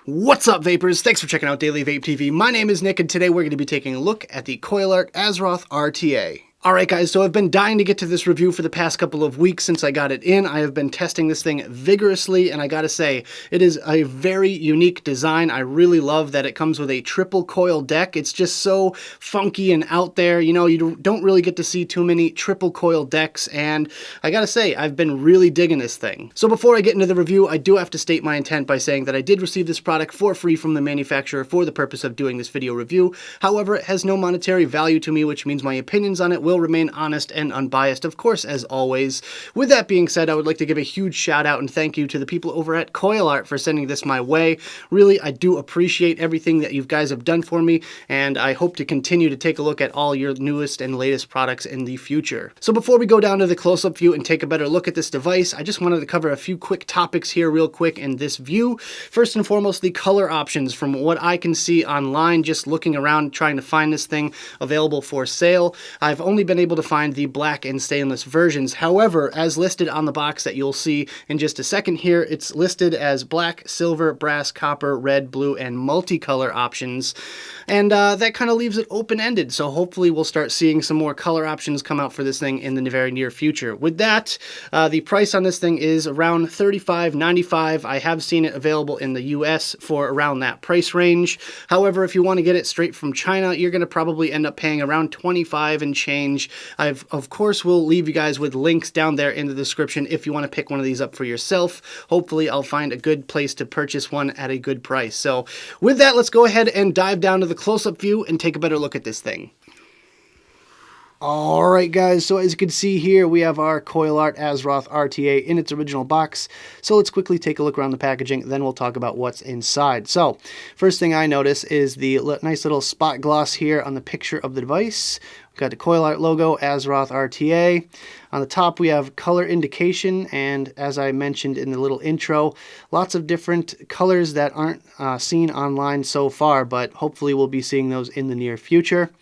What's up, vapors? Thanks for checking out Daily Vape TV. My name is Nick, and today we're going to be taking a look at the CoilArt AzeRoth RTA. Alright guys, so I've been dying to get to this review for the past couple of weeks since I got it in. I have been testing this thing vigorously, and I gotta say, it is a very unique design. I really love that it comes with a triple coil deck. It's just so funky and out there. You know, you don't really get to see too many triple coil decks, and I gotta say, I've been really digging this thing. So before I get into the review, I do have to state my intent by saying that I did receive this product for free from the manufacturer for the purpose of doing this video review. However, it has no monetary value to me, which means my opinions on it will remain honest and unbiased, of course, as always. With that being said, I would like to give a huge shout out and thank you to the people over at CoilArt for sending this my way. Really, I do appreciate everything that you guys have done for me, and I hope to continue to take a look at all your newest and latest products in the future. So before we go down to the close-up view and take a better look at this device, I just wanted to cover a few quick topics here real quick in this view. First and foremost, the color options. From what I can see online, just looking around trying to find this thing available for sale, I've only been able to find the black and stainless versions. However, as listed on the box that you'll see in just a second here, it's listed as black, silver, brass, copper, red, blue, and multicolor options. And that kind of leaves it open-ended, so hopefully we'll start seeing some more color options come out for this thing in the very near future. With that, the price on this thing is around $35.95. I have seen it available in the US for around that price range. However, if you want to get it straight from China, you're going to probably end up paying around $25 and change. Of course, will leave you guys with links down there in the description if you want to pick one of these up for yourself. Hopefully, I'll find a good place to purchase one at a good price. So with that, let's go ahead and dive down to the close-up view and take a better look at this thing. Alright guys, so as you can see here, we have our CoilArt AzeRoth RTA in its original box. So let's quickly take a look around the packaging, then we'll talk about what's inside. So, first thing I notice is the nice little spot gloss here on the picture of the device. We've got the CoilArt logo, AzeRoth RTA. On the top we have color indication, and as I mentioned in the little intro, lots of different colors that aren't seen online so far, but hopefully we'll be seeing those in the near future.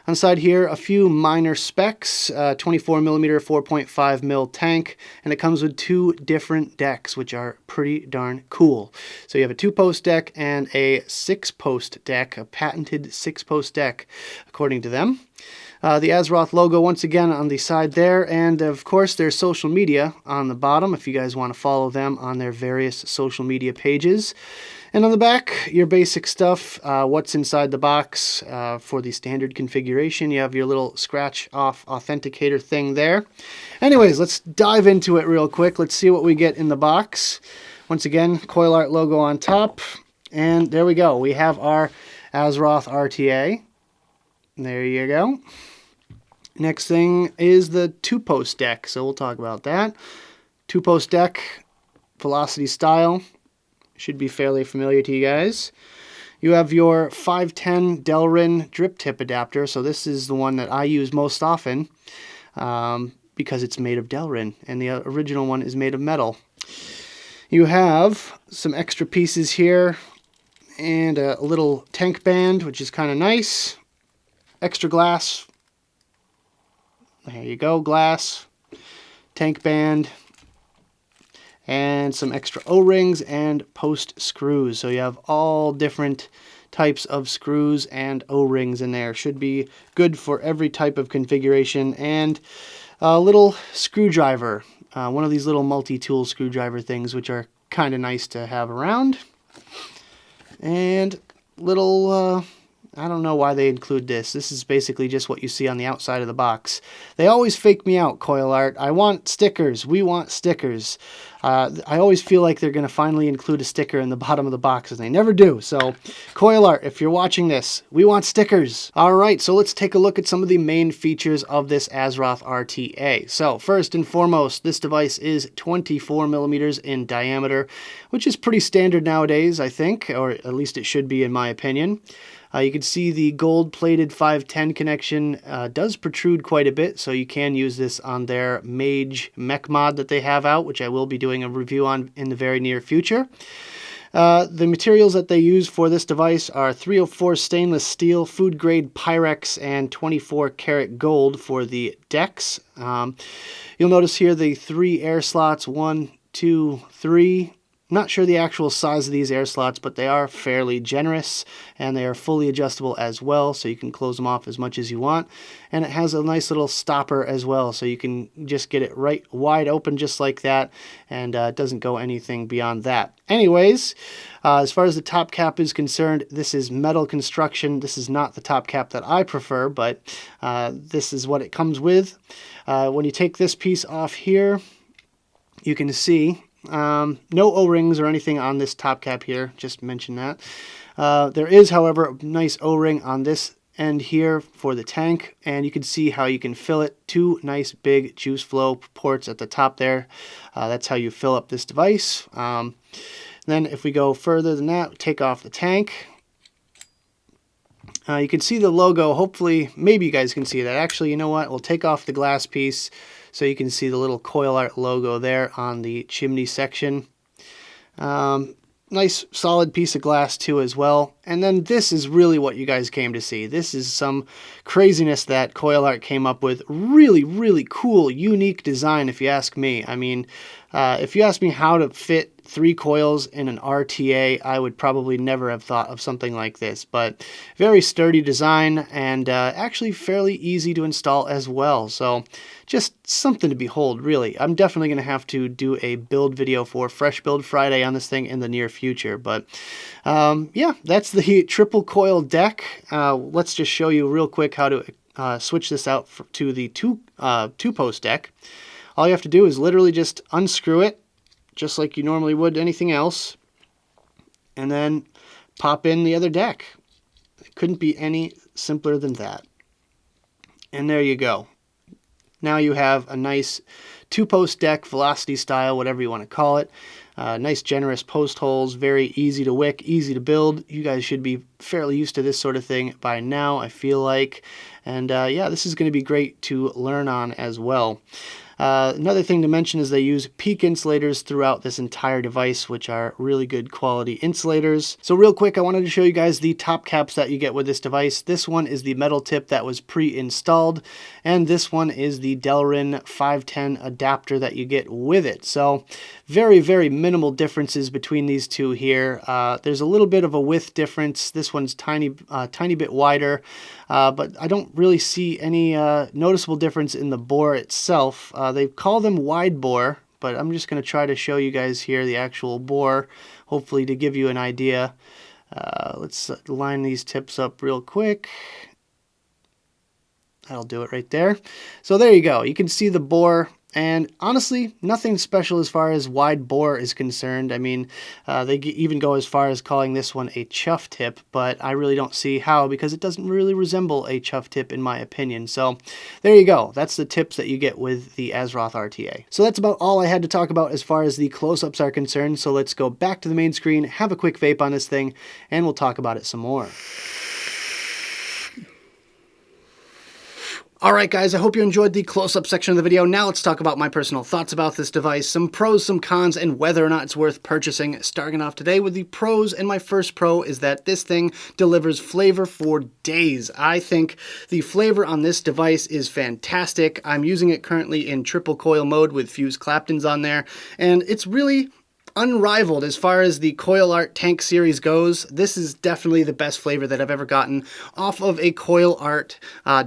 On the side here, a few minor specs, 24mm 4.5mm tank, and it comes with two different decks, which are pretty darn cool. So you have a 2-post deck and a 6-post deck, a patented 6-post deck, according to them. The AzeRoth logo once again on the side there, and of course their social media on the bottom if you guys want to follow them on their various social media pages. And on the back, your basic stuff, what's inside the box for the standard configuration. You have your little scratch-off authenticator thing there. Anyways, let's dive into it real quick. Let's see what we get in the box. Once again, CoilArt logo on top. And there we go. We have our AzeRoth RTA. There you go. Next thing is the 2-post deck, so we'll talk about that. 2-post deck, velocity style. Should be fairly familiar to you guys. You have your 510 Delrin drip tip adapter. So this is the one that I use most often because it's made of Delrin, and the original one is made of metal. You have some extra pieces here and a little tank band, which is kind of nice. Extra glass. There you go, glass, tank band, and some extra O-rings and post screws. So you have all different types of screws and O-rings in there. Should be good for every type of configuration. And a little screwdriver, one of these little multi-tool screwdriver things, which are kind of nice to have around. And little I don't know why they include this. This is basically just what you see on the outside of the box. They always fake me out, CoilArt. I want stickers. We want stickers. I always feel like they're going to finally include a sticker in the bottom of the box, and they never do. So, CoilArt, if you're watching this, we want stickers. Alright, so let's take a look at some of the main features of this AzeRoth RTA. So, first and foremost, this device is 24mm in diameter, which is pretty standard nowadays, I think, or at least it should be in my opinion. You can see the gold-plated 510 connection does protrude quite a bit, so you can use this on their Mage mech mod that they have out, which I will be doing a review on in the very near future. The materials that they use for this device are 304 stainless steel, food-grade Pyrex, and 24 karat gold for the decks. You'll notice here the 3 air slots, 1, 2, 3. Not sure the actual size of these air slots, but they are fairly generous, and they are fully adjustable as well, so you can close them off as much as you want. And it has a nice little stopper as well, so you can just get it right wide open just like that, and it doesn't go anything beyond that. Anyways, as far as the top cap is concerned, this is metal construction. This is not the top cap that I prefer, but this is what it comes with. When you take this piece off here, you can see no O-rings or anything on this top cap here, just mention that. There is, however, a nice O-ring on this end here for the tank, and you can see how you can fill it. Two nice big juice flow ports at the top there. That's how you fill up this device. Then if we go further than that, take off the tank. You can see the logo. Hopefully, maybe you guys can see that. Actually, you know what? We'll take off the glass piece so you can see the little CoilArt logo there on the chimney section. Nice solid piece of glass too as well. And then this is really what you guys came to see. This is some craziness that CoilArt came up with. Really, really cool, unique design if you ask me. I mean, if you ask me how to fit 3 coils in an RTA, I would probably never have thought of something like this. But very sturdy design, and actually fairly easy to install as well. So just something to behold, really. I'm definitely going to have to do a build video for Fresh Build Friday on this thing in the near future. But yeah, that's the triple coil deck. Let's just show you real quick how to switch this out to the two-post deck. All you have to do is literally just unscrew it, just like you normally would anything else, and then pop in the other deck. It couldn't be any simpler than that. And there you go. Now you have a nice two-post deck, velocity style, whatever you want to call it. Nice generous post holes, very easy to wick, easy to build. You guys should be fairly used to this sort of thing by now, I feel like. And yeah, this is going to be great to learn on as well. Another thing to mention is they use peak insulators throughout this entire device, which are really good quality insulators. So real quick, I wanted to show you guys the top caps that you get with this device. This one is the metal tip that was pre-installed, and this one is the Delrin 510 adapter that you get with it. So very, very minimal differences between these two here. There's a little bit of a width difference. This one's tiny bit wider, but I don't really see any noticeable difference in the bore itself. They call them wide bore, but I'm just going to try to show you guys here the actual bore, hopefully to give you an idea. Let's line these tips up real quick. That'll do it right there. So there you go. You can see the bore. And honestly, nothing special as far as wide bore is concerned. I mean, they even go as far as calling this one a chuff tip, but I really don't see how, because it doesn't really resemble a chuff tip in my opinion. So there you go. That's the tips that you get with the AzeRoth RTA. So that's about all I had to talk about as far as the close-ups are concerned. So let's go back to the main screen, have a quick vape on this thing, and we'll talk about it some more. Alright guys, I hope you enjoyed the close-up section of the video. Now let's talk about my personal thoughts about this device, some pros, some cons, and whether or not it's worth purchasing. Starting off today with the pros, and my first pro is that this thing delivers flavor for days. I think the flavor on this device is fantastic. I'm using it currently in triple coil mode with fused Claptons on there, and it's really unrivaled as far as the CoilArt tank series goes. This is definitely the best flavor that I've ever gotten off of a CoilArt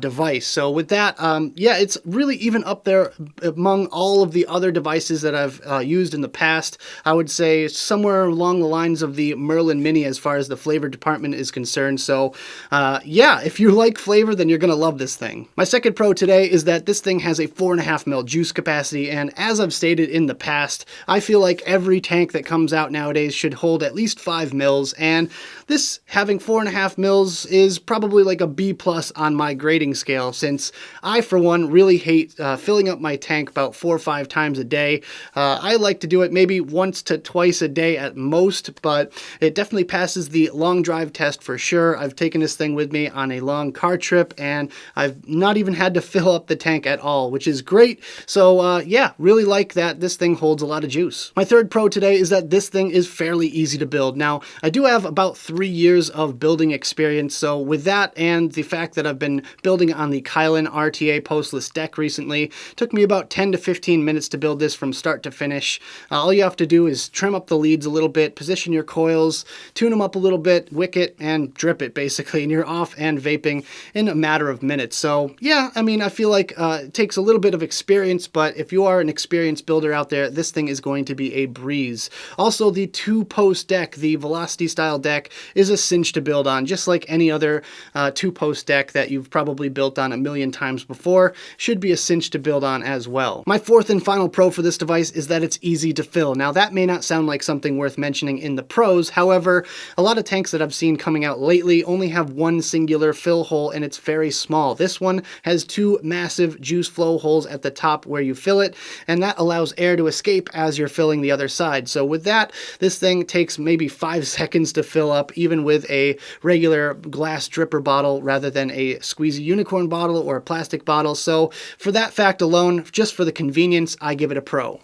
device. So with that, yeah, it's really even up there among all of the other devices that I've used in the past. I would say somewhere along the lines of the Merlin Mini as far as the flavor department is concerned. So yeah, if you like flavor, then you're going to love this thing. My second pro today is that this thing has a 4.5 ml juice capacity, and as I've stated in the past, I feel like every tank that comes out nowadays should hold at least 5 mils, and this having 4.5 mils is probably like a B+ on my grading scale, since I for one really hate filling up my tank about 4 or 5 times a day. I like to do it maybe once to twice a day at most, but it definitely passes the long drive test for sure. I've taken this thing with me on a long car trip, and I've not even had to fill up the tank at all, which is great. So yeah, really like that this thing holds a lot of juice. My third pro today today is that this thing is fairly easy to build. Now, I do have about 3 years of building experience, so with that and the fact that I've been building on the CoilArt RTA postless deck recently, it took me about 10 to 15 minutes to build this from start to finish. All you have to do is trim up the leads a little bit, position your coils, tune them up a little bit, wick it, and drip it basically, and you're off and vaping in a matter of minutes. So yeah, I mean, I feel like it takes a little bit of experience, but if you are an experienced builder out there, this thing is going to be a breeze. Also, the 2-post deck, the Velocity style deck, is a cinch to build on, just like any other 2-post deck that you've probably built on a million times before. Should be a cinch to build on as well. My fourth and final pro for this device is that it's easy to fill. Now, that may not sound like something worth mentioning in the pros. However, a lot of tanks that I've seen coming out lately only have one singular fill hole, and it's very small. This one has 2 massive juice flow holes at the top where you fill it, and that allows air to escape as you're filling the other side. So with that, this thing takes maybe 5 seconds to fill up, even with a regular glass dripper bottle rather than a squeezy unicorn bottle or a plastic bottle. So for that fact alone, just for the convenience, I give it a pro.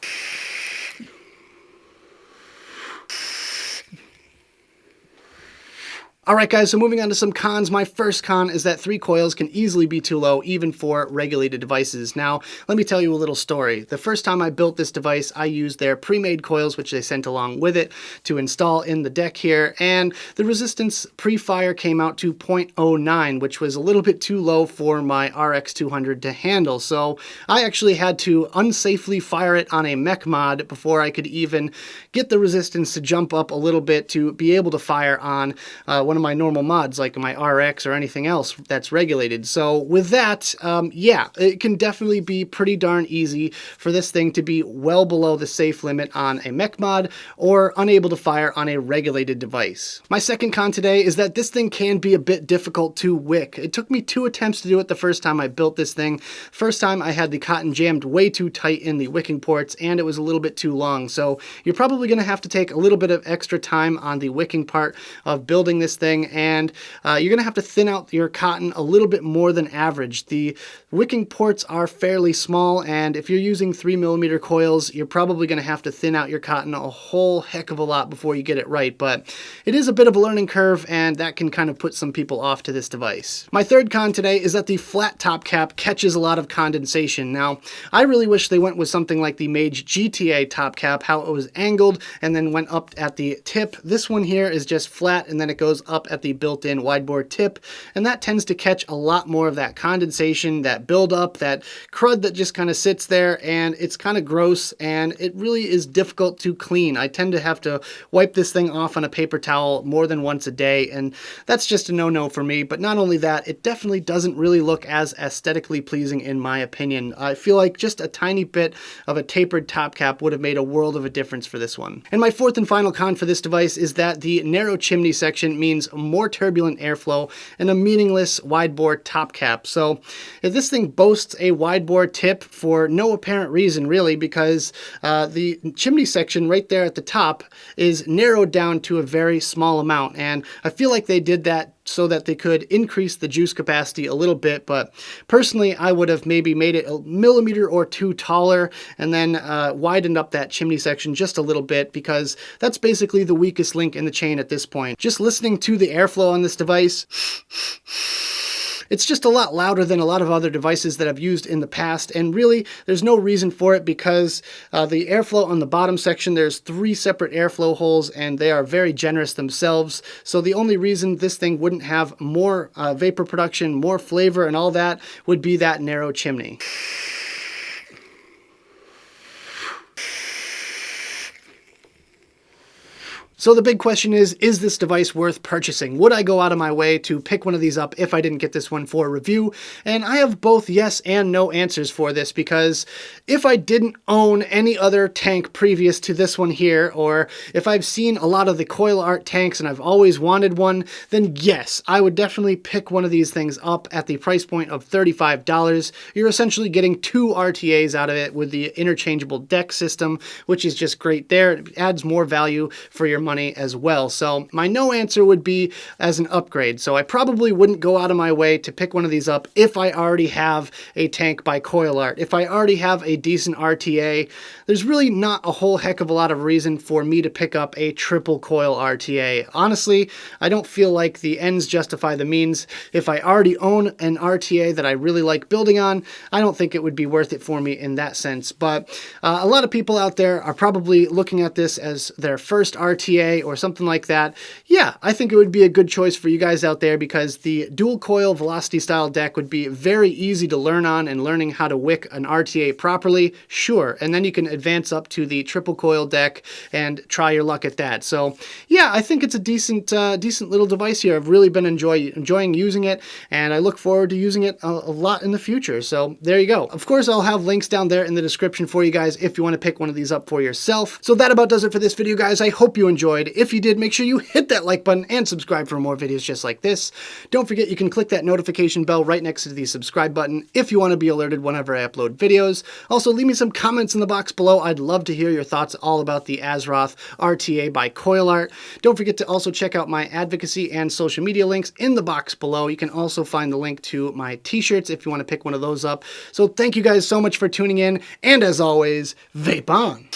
Alright guys, so moving on to some cons. My first con is that 3 coils can easily be too low, even for regulated devices. Now, let me tell you a little story. The first time I built this device, I used their pre-made coils, which they sent along with it, to install in the deck here, and the resistance pre-fire came out to 0.09, which was a little bit too low for my RX200 to handle. So I actually had to unsafely fire it on a mech mod before I could even get the resistance to jump up a little bit to be able to fire on one of my normal mods, like my RX or anything else that's regulated. So with that, yeah, it can definitely be pretty darn easy for this thing to be well below the safe limit on a mech mod or unable to fire on a regulated device. My second con today is that this thing can be a bit difficult to wick. It took me 2 attempts to do it the first time I built this thing. First time I had the cotton jammed way too tight in the wicking ports, and it was a little bit too long. So you're probably going to have to take a little bit of extra time on the wicking part of building this thing, and you're going to have to thin out your cotton a little bit more than average. The wicking ports are fairly small, and if you're using 3mm coils, you're probably going to have to thin out your cotton a whole heck of a lot before you get it right. But it is a bit of a learning curve, and that can kind of put some people off to this device. My third con today is that the flat top cap catches a lot of condensation. Now, I really wish they went with something like the Mage GTA top cap, how it was angled and then went up at the tip. This one here is just flat, and then it goes up at the built-in wide bore tip, and that tends to catch a lot more of that condensation, that buildup, that crud that just kind of sits there, and it's kind of gross, and it really is difficult to clean. I tend to have to wipe this thing off on a paper towel more than once a day, and that's just a no-no for me. But not only that, it definitely doesn't really look as aesthetically pleasing in my opinion. I feel like just a tiny bit of a tapered top cap would have made a world of a difference for this one. And my fourth and final con for this device is that the narrow chimney section means more turbulent airflow and a meaningless wide bore top cap. So if this thing boasts a wide bore tip for no apparent reason really, because the chimney section right there at the top is narrowed down to a very small amount, and I feel like they did that so that they could increase the juice capacity a little bit. But personally, I would have maybe made it a millimeter or 2 taller and then widened up that chimney section just a little bit, because that's basically the weakest link in the chain at this point. Just listening to the airflow on this device, it's just a lot louder than a lot of other devices that I've used in the past, and really there's no reason for it, because the airflow on the bottom section, there's 3 separate airflow holes, and they are very generous themselves. So the only reason this thing wouldn't have more vapor production, more flavor and all that would be that narrow chimney. So the big question is this device worth purchasing? Would I go out of my way to pick one of these up if I didn't get this one for review? And I have both yes and no answers for this, because if I didn't own any other tank previous to this one here, or if I've seen a lot of the CoilArt tanks and I've always wanted one, then yes, I would definitely pick one of these things up at the price point of $35. You're essentially getting 2 RTAs out of it with the interchangeable deck system, which is just great there. It adds more value for your money as well. So my no answer would be as an upgrade. So I probably wouldn't go out of my way to pick one of these up if I already have a tank by CoilArt. If I already have a decent RTA, there's really not a whole heck of a lot of reason for me to pick up a triple coil RTA. Honestly, I don't feel like the ends justify the means. If I already own an RTA that I really like building on, I don't think it would be worth it for me in that sense. But a lot of people out there are probably looking at this as their first RTA or something like that. Yeah, I think it would be a good choice for you guys out there because the dual coil velocity style deck would be very easy to learn on, and learning how to wick an RTA properly, sure. And then you can advance up to the triple coil deck and try your luck at that. So yeah, I think it's a decent little device here. I've really been enjoying using it, and I look forward to using it a lot in the future. So there you go. Of course, I'll have links down there in the description for you guys if you want to pick one of these up for yourself. So that about does it for this video, guys. I hope you enjoyed. If you did, make sure you hit that like button and subscribe for more videos just like this. Don't forget you can click that notification bell right next to the subscribe button if you want to be alerted whenever I upload videos. Also, leave me some comments in the box below. I'd love to hear your thoughts all about the AzeRoth RTA by CoilArt. Don't forget to also check out my advocacy and social media links in the box below. You can also find the link to my t-shirts if you want to pick one of those up. So thank you guys so much for tuning in, and as always, vape on!